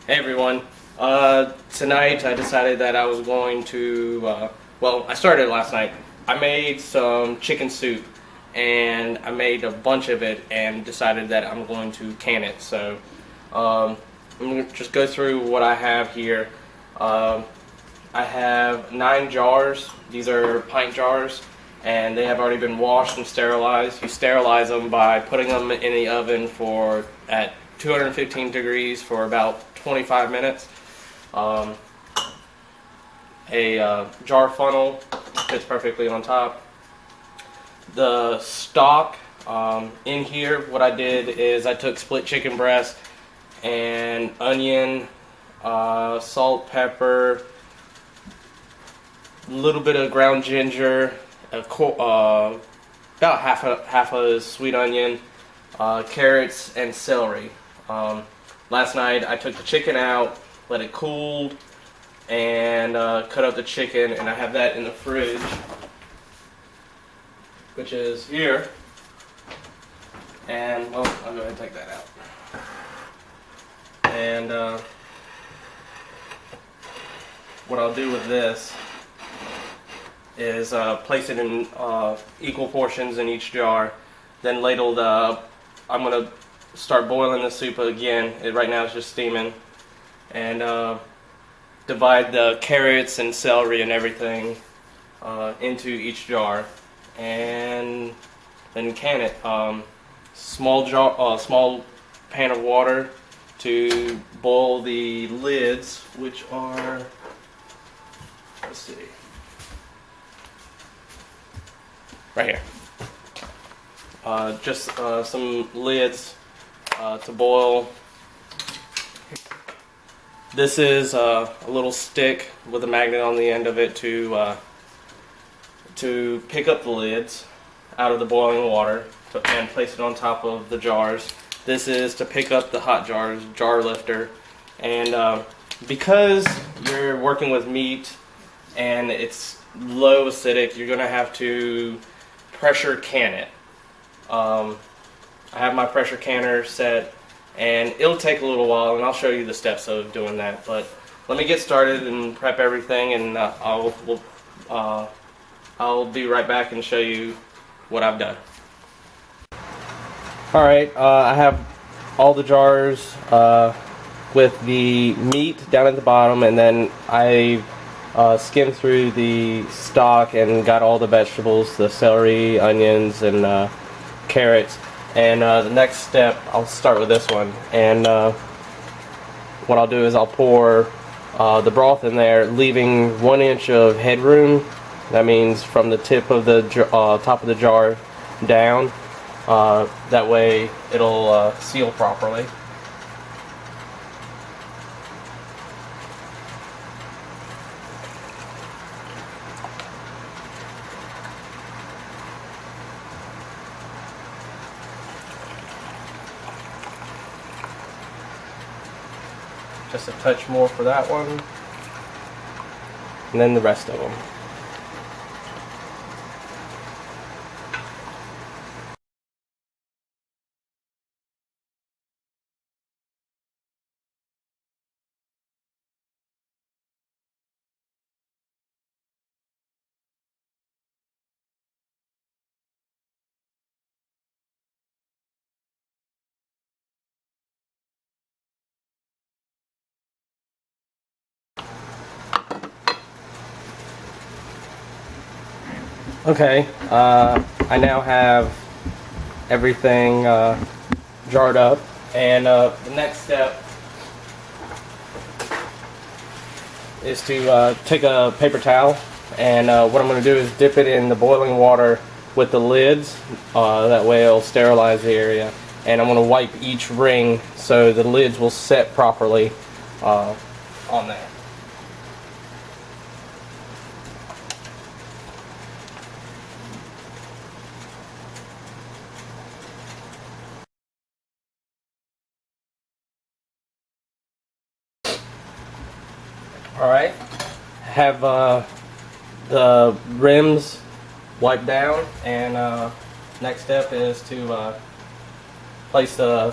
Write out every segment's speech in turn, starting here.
Hey everyone. Tonight I decided that I was going to, well, I started last night. I made some chicken soup and I made a bunch of it and decided that I'm going to can it. So I'm going to just go through what I have here. I have 9 jars. These are pint jars and they have already been washed and sterilized. You sterilize them by putting them in the oven at 215 degrees for about 25 minutes. A jar funnel fits perfectly on top. The stock in here, what I did is I took split chicken breast and onion, salt, pepper, a little bit of ground ginger, about half a sweet onion, carrots, and celery. Last night I took the chicken out, let it cool, and cut up the chicken, and I have that in the fridge, which is here. And well, I'll go ahead and take that out. And what I'll do with this is place it in equal portions in each jar, then ladle I'm going to start boiling the soup again. Right now it's just steaming, and divide the carrots and celery and everything into each jar, and then can it. Small pan of water to boil the lids, which are, let's see, right here. Just some lids to boil. This is a little stick with a magnet on the end of it to pick up the lids out of the boiling water and place it on top of the jars. This is to pick up the hot jars, jar lifter. And because you're working with meat and it's low acidic, you're going to have to pressure can it. I have my pressure canner set, and it'll take a little while, and I'll show you the steps of doing that. But let me get started and prep everything, and I'll be right back and show you what I've done. Alright, I have all the jars with the meat down at the bottom, and then I skimmed through the stock and got all the vegetables, the celery, onions, and carrots. And the next step, I'll start with this one, and what I'll do is I'll pour the broth in there, leaving 1 inch of headroom. That means from the tip of the top of the jar down. That way it'll seal properly. Just a touch more for that one, and then the rest of them. Okay, I now have everything jarred up, and the next step is to take a paper towel, and what I'm going to do is dip it in the boiling water with the lids, that way it'll sterilize the area, and I'm going to wipe each ring so the lids will set properly on there. Alright, have the rims wiped down, and next step is to place the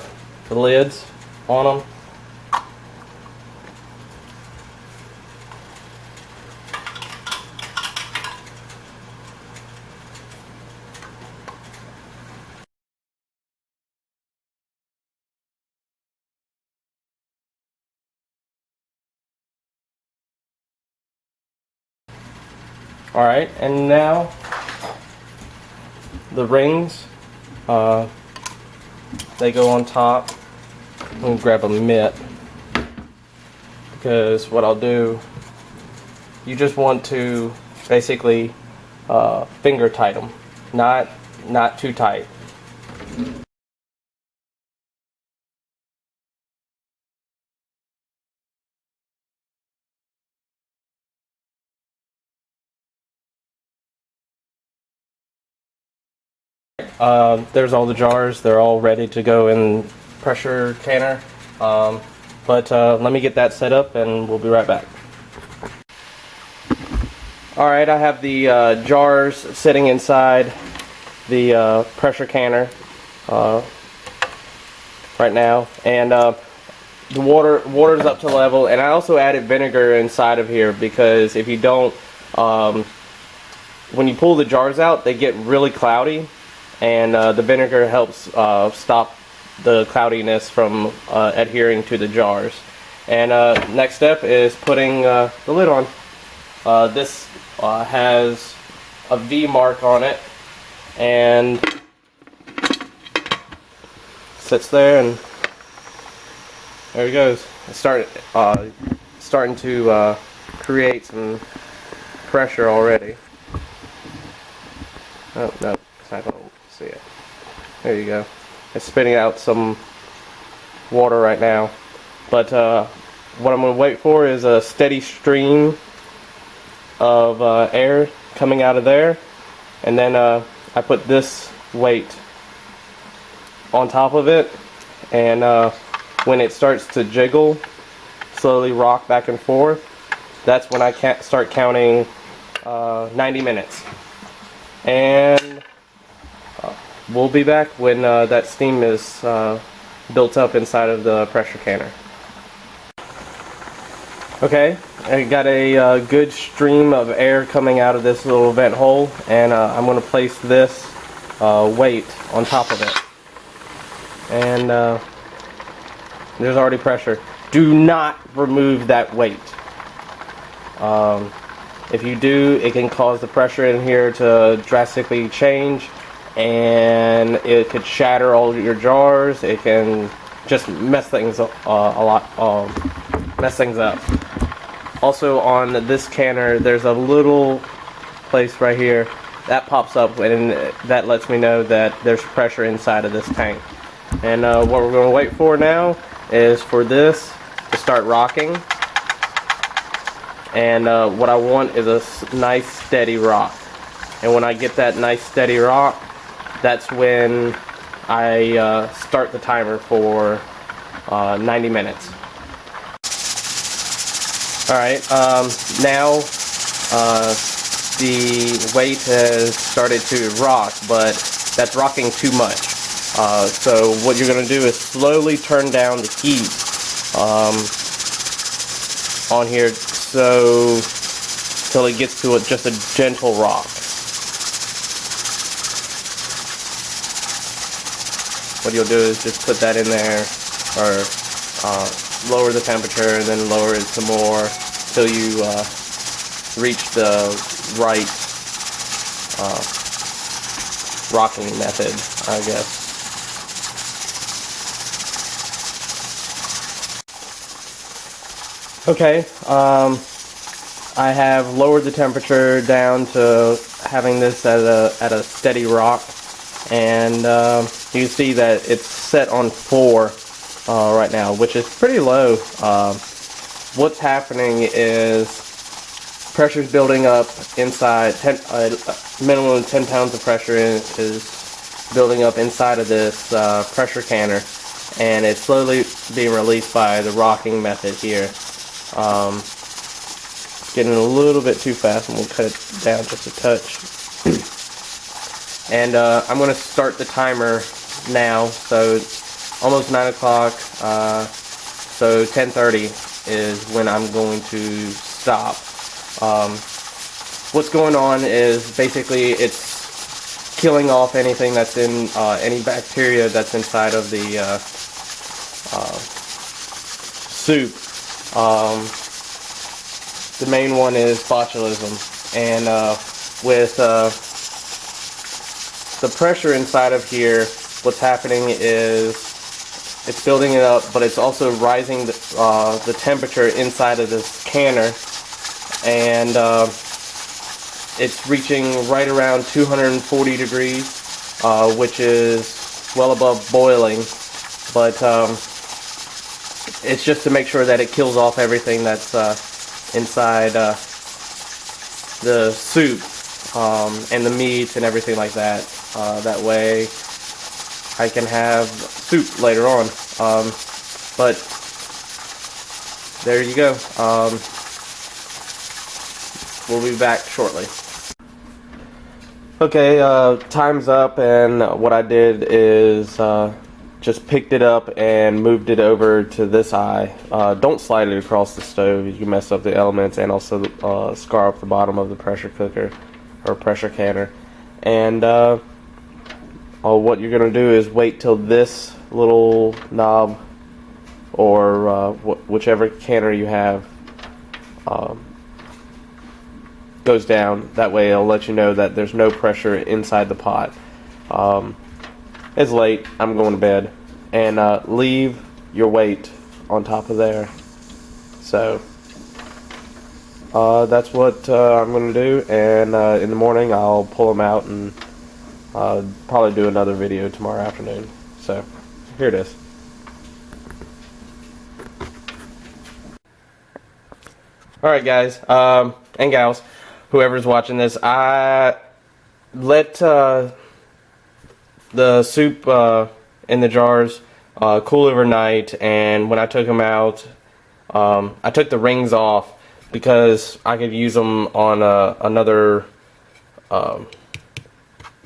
lids on them. Alright, and now the rings, they go on top. I'm going to grab a mitt, because what I'll do, you just want to basically finger tight them, not too tight. There's all the jars. They're all ready to go in pressure canner. But let me get that set up and we'll be right back. Alright, I have the jars sitting inside the pressure canner right now, and the water's up to level, and I also added vinegar inside of here because if you don't, when you pull the jars out, they get really cloudy, and the vinegar helps stop the cloudiness from adhering to the jars. And next step is putting the lid on. This has a V mark on it, and sits there, and there it goes. It's starting to create some pressure already. Oh no, I don't see it. There you go. It's spitting out some water right now, but what I'm going to wait for is a steady stream of air coming out of there, and then I put this weight on top of it, and when it starts to jiggle, slowly rock back and forth, that's when I start counting 90 minutes. And we'll be back when that steam is built up inside of the pressure canner. Okay, I got a good stream of air coming out of this little vent hole, and I'm going to place this weight on top of it. And there's already pressure. Do not remove that weight. If you do, it can cause the pressure in here to drastically change, and it could shatter all your jars. It can just mess things up mess things up. Also, on this canner, there's a little place right here that pops up, and that lets me know that there's pressure inside of this tank. And what we're going to wait for now is for this to start rocking. And what I want is a nice steady rock. And when I get that nice steady rock, that's when I start the timer for 90 minutes. Alright, now the weight has started to rock, but that's rocking too much. So what you're going to do is slowly turn down the heat on here, so till it gets to just a gentle rock. What you'll do is just put that in there, or lower the temperature, and then lower it some more till you reach the right rocking method, I guess. Okay, I have lowered the temperature down to having this at a steady rock, and you can see that it's set on 4 right now, which is pretty low. What's happening is pressure's building up inside. Minimum 10 pounds of pressure is building up inside of this pressure canner, and it's slowly being released by the rocking method here. Getting a little bit too fast, and we'll cut it down just a touch. And I'm going to start the timer now, so it's almost 9 o'clock, so 10:30 is when I'm going to stop. What's going on is basically it's killing off anything that's in, any bacteria that's inside of the soup. The main one is botulism, and with the pressure inside of here, what's happening is it's building it up, but it's also rising the temperature inside of this canner, and it's reaching right around 240 degrees, which is well above boiling, but it's just to make sure that it kills off everything that's inside the soup and the meats and everything like that. That way I can have soup later on. But there you go. We'll be back shortly. Okay, time's up, and what I did is just picked it up and moved it over to this eye. Don't slide it across the stove. You can mess up the elements and also scar up the bottom of the pressure cooker or pressure canner. And what you're going to do is wait till this little knob or whichever canner you have goes down. That way it'll let you know that there's no pressure inside the pot. It's late, I'm going to bed, and leave your weight on top of there. So that's what I'm going to do, and in the morning I'll pull them out and probably do another video tomorrow afternoon. So here it is. Alright guys, and gals, whoever's watching this, I let the soup in the jars cool overnight, and when I took them out, I took the rings off because I could use them on another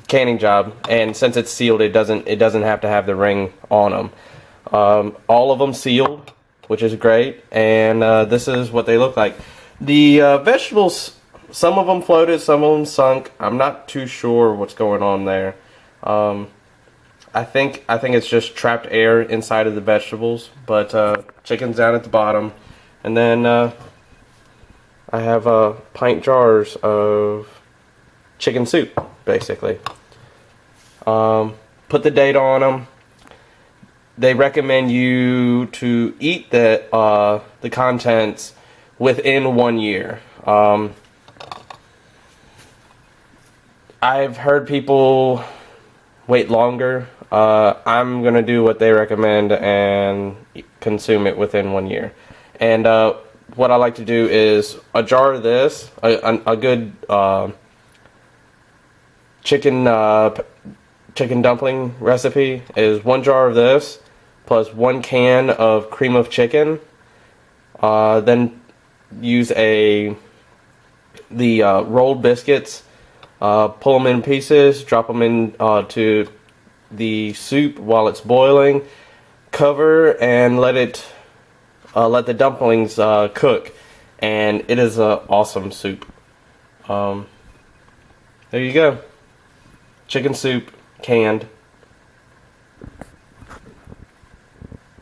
canning job, and since it's sealed, it doesn't have to have the ring on them. All of them sealed, which is great, and this is what they look like. The vegetables, some of them floated, some of them sunk. I'm not too sure what's going on there. I think it's just trapped air inside of the vegetables, but chicken's down at the bottom, and then I have pint jars of chicken soup, basically. Put the date on them. They recommend you to eat the contents within 1 year. I've heard people wait longer. I'm gonna do what they recommend and consume it within 1 year. And what I like to do is a jar of this, a good chicken dumpling recipe is 1 jar of this plus 1 can of cream of chicken. Then use the rolled biscuits. Pull them in pieces, drop them into the soup while it's boiling, cover, and let the dumplings cook, and it is an awesome soup. There you go, chicken soup, canned.